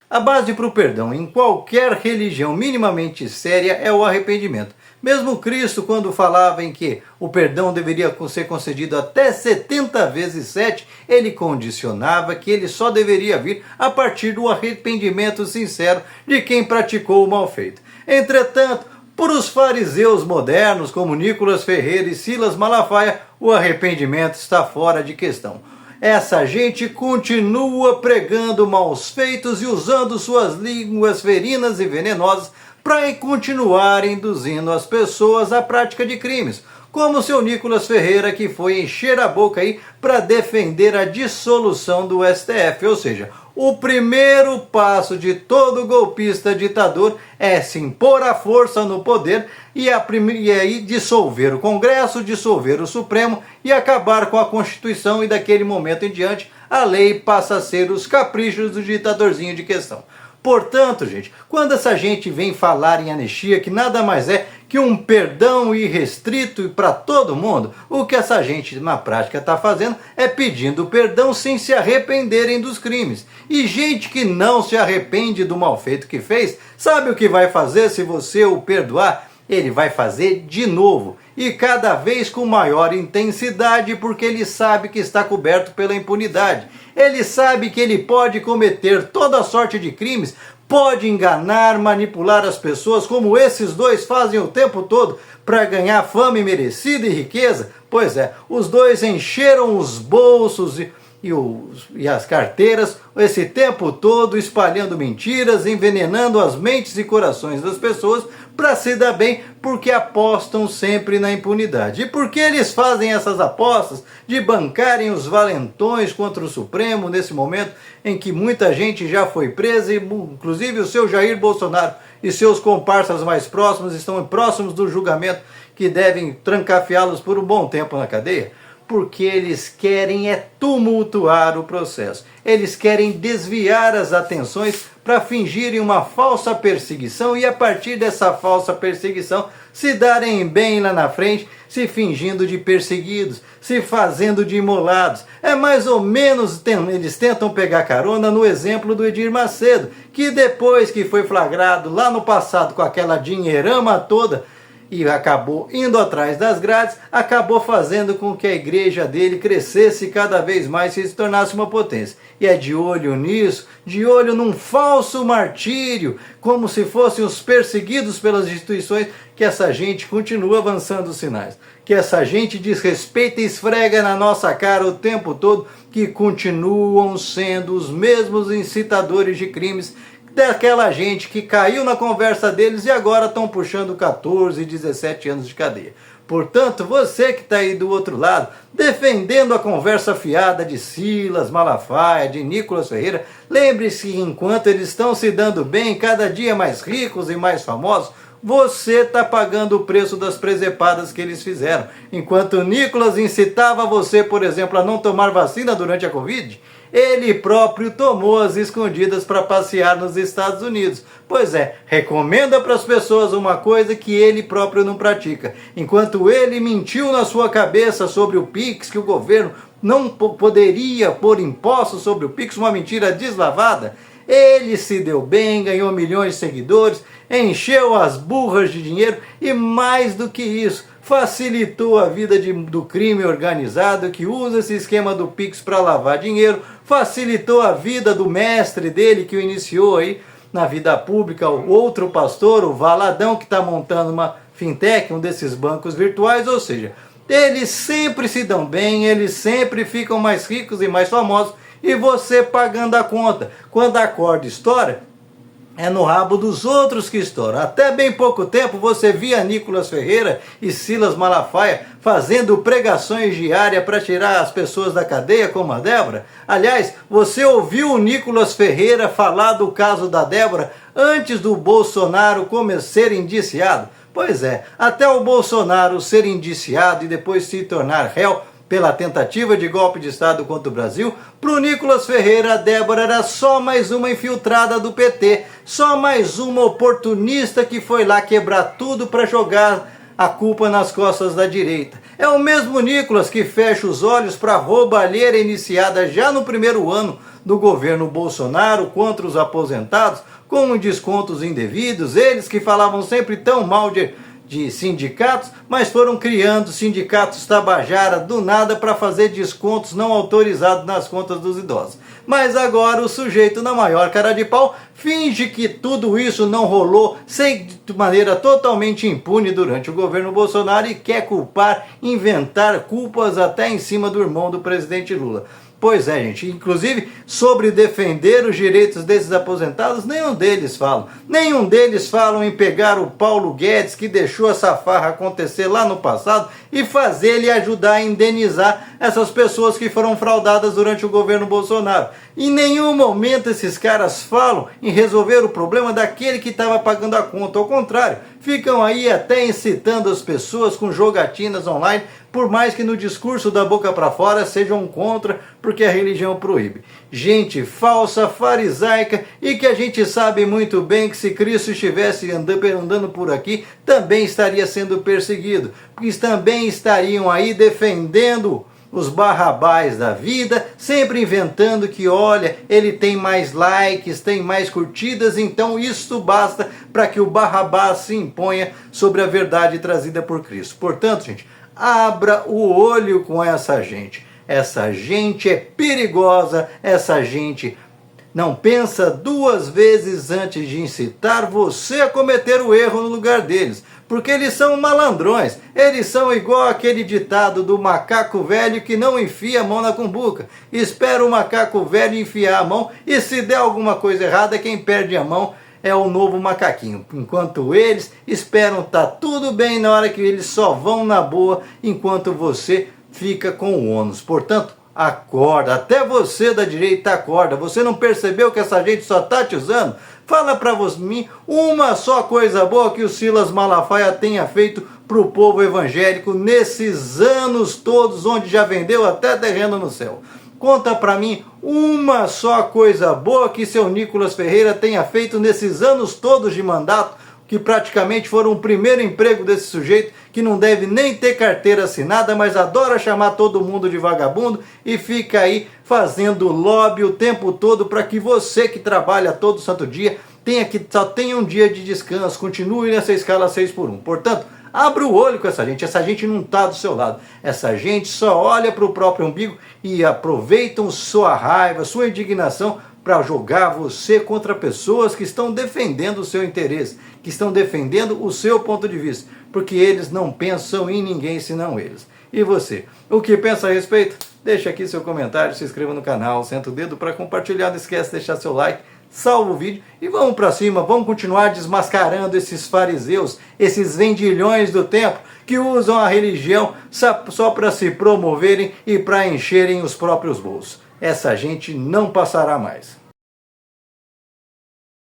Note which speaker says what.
Speaker 1: A base para o perdão em qualquer religião minimamente séria é o arrependimento. Mesmo Cristo, quando falava em que o perdão deveria ser concedido até 70 vezes 7, ele condicionava que ele só deveria vir a partir do arrependimento sincero de quem praticou o mal feito. Entretanto, para os fariseus modernos, como Nicolas Ferreira e Silas Malafaia, o arrependimento está fora de questão. Essa gente continua pregando maus feitos e usando suas línguas ferinas e venenosas para continuar induzindo as pessoas à prática de crimes, como o seu Nicolas Ferreira, que foi encher a boca aí para defender a dissolução do STF, ou seja, o primeiro passo de todo golpista ditador é se impor à força no poder e aí dissolver o Congresso, dissolver o Supremo e acabar com a Constituição, e daquele momento em diante a lei passa a ser os caprichos do ditadorzinho de questão. Portanto, gente, quando essa gente vem falar em anistia, que nada mais é que um perdão irrestrito para todo mundo, o que essa gente na prática está fazendo é pedindo perdão sem se arrependerem dos crimes. E gente que não se arrepende do mal feito que fez, sabe o que vai fazer se você o perdoar? Ele vai fazer de novo, e cada vez com maior intensidade, porque ele sabe que está coberto pela impunidade. Ele sabe que ele pode cometer toda sorte de crimes, pode enganar, manipular as pessoas, como esses dois fazem o tempo todo, para ganhar fama merecida e riqueza. Pois é, os dois encheram os bolsos e as carteiras esse tempo todo, espalhando mentiras, envenenando as mentes e corações das pessoas para se dar bem, porque apostam sempre na impunidade. E por que eles fazem essas apostas de bancarem os valentões contra o Supremo nesse momento em que muita gente já foi presa, e inclusive o seu Jair Bolsonaro e seus comparsas mais próximos estão próximos do julgamento, que devem trancafiá-los por um bom tempo na cadeia? Porque eles querem tumultuar o processo. Eles querem desviar as atenções para fingirem uma falsa perseguição e, a partir dessa falsa perseguição, se darem bem lá na frente, se fingindo de perseguidos, se fazendo de imolados. É mais ou menos, eles tentam pegar carona no exemplo do Edir Macedo, que depois que foi flagrado lá no passado com aquela dinheirama toda, e acabou indo atrás das grades, acabou fazendo com que a igreja dele crescesse cada vez mais e se tornasse uma potência. E é de olho nisso, de olho num falso martírio, como se fossem os perseguidos pelas instituições, que essa gente continua avançando os sinais. Que essa gente desrespeita e esfrega na nossa cara o tempo todo que continuam sendo os mesmos incitadores de crimes daquela gente que caiu na conversa deles e agora estão puxando 14 e 17 anos de cadeia. Portanto, você que está aí do outro lado, defendendo a conversa fiada de Silas Malafaia, de Nicolas Ferreira, lembre-se que enquanto eles estão se dando bem, cada dia mais ricos e mais famosos, você está pagando o preço das presepadas que eles fizeram. Enquanto Nicolas incitava você, por exemplo, a não tomar vacina durante a Covid, ele próprio tomou as escondidas para passear nos Estados Unidos. Pois é, recomenda para as pessoas uma coisa que ele próprio não pratica. Enquanto ele mentiu na sua cabeça sobre o Pix, que o governo não poderia pôr impostos sobre o Pix, uma mentira deslavada, ele se deu bem, ganhou milhões de seguidores, encheu as burras de dinheiro e, mais do que isso, facilitou a vida do crime organizado, que usa esse esquema do Pix para lavar dinheiro, facilitou a vida do mestre dele, que o iniciou aí na vida pública, o outro pastor, o Valadão, que está montando uma fintech, um desses bancos virtuais. Ou seja, eles sempre se dão bem, eles sempre ficam mais ricos e mais famosos, e você pagando a conta. Quando a corda estoura, é no rabo dos outros que estouram. Até bem pouco tempo você via Nicolas Ferreira e Silas Malafaia fazendo pregações diárias para tirar as pessoas da cadeia, como a Débora. Aliás, você ouviu o Nicolas Ferreira falar do caso da Débora antes do Bolsonaro ser indiciado? Pois é, até o Bolsonaro ser indiciado e depois se tornar réu pela tentativa de golpe de Estado contra o Brasil, para o Nicolas Ferreira, a Débora era só mais uma infiltrada do PT, só mais uma oportunista que foi lá quebrar tudo para jogar a culpa nas costas da direita. É o mesmo Nicolas que fecha os olhos para a roubalheira iniciada já no primeiro ano do governo Bolsonaro contra os aposentados, com descontos indevidos, eles que falavam sempre tão mal de sindicatos, mas foram criando sindicatos tabajara do nada para fazer descontos não autorizados nas contas dos idosos. Mas agora o sujeito, na maior cara de pau, finge que tudo isso não rolou de maneira totalmente impune durante o governo Bolsonaro e quer culpar, inventar culpas até em cima do irmão do presidente Lula. Pois é, gente, inclusive sobre defender os direitos desses aposentados, nenhum deles falam. Nenhum deles falam em pegar o Paulo Guedes, que deixou essa farra acontecer lá no passado, e fazer ele ajudar a indenizar essas pessoas que foram fraudadas durante o governo Bolsonaro. Em nenhum momento esses caras falam em resolver o problema daquele que estava pagando a conta. Ao contrário, ficam aí até incitando as pessoas com jogatinas online, por mais que no discurso da boca para fora sejam contra, porque a religião proíbe. Gente falsa, farisaica, e que a gente sabe muito bem que se Cristo estivesse andando por aqui, também estaria sendo perseguido, porque também estariam aí defendendo os Barrabás da vida, sempre inventando que, olha, ele tem mais likes, tem mais curtidas, então isso basta para que o Barrabás se imponha sobre a verdade trazida por Cristo. Portanto, gente, abra o olho com essa gente. Essa gente é perigosa, essa gente não pensa duas vezes antes de incitar você a cometer o erro no lugar deles, porque eles são malandrões, eles são igual aquele ditado do macaco velho que não enfia a mão na cumbuca, espera o macaco velho enfiar a mão e se der alguma coisa errada, quem perde a mão é o novo macaquinho, enquanto eles esperam tá tudo bem na hora que eles só vão na boa, enquanto você fica com o ônus. Portanto, acorda, até você da direita acorda, você não percebeu que essa gente só tá te usando? Fala pra mim uma só coisa boa que o Silas Malafaia tenha feito pro povo evangélico nesses anos todos, onde já vendeu até terreno no céu. Conta pra mim uma só coisa boa que seu Nicolas Ferreira tenha feito nesses anos todos de mandato, que praticamente foram o primeiro emprego desse sujeito, que não deve nem ter carteira assinada, mas adora chamar todo mundo de vagabundo e fica aí fazendo lobby o tempo todo para que você que trabalha todo santo dia só tenha um dia de descanso, continue nessa escala 6x1. Portanto, abra o olho com essa gente não está do seu lado. Essa gente só olha para o próprio umbigo e aproveitam sua raiva, sua indignação para jogar você contra pessoas que estão defendendo o seu interesse, que estão defendendo o seu ponto de vista, porque eles não pensam em ninguém senão eles. E você, o que pensa a respeito? Deixa aqui seu comentário, se inscreva no canal, senta o dedo para compartilhar, não esquece de deixar seu like, salva o vídeo e vamos para cima, vamos continuar desmascarando esses fariseus, esses vendilhões do tempo que usam a religião só para se promoverem e para encherem os próprios bolsos. Essa gente não passará mais.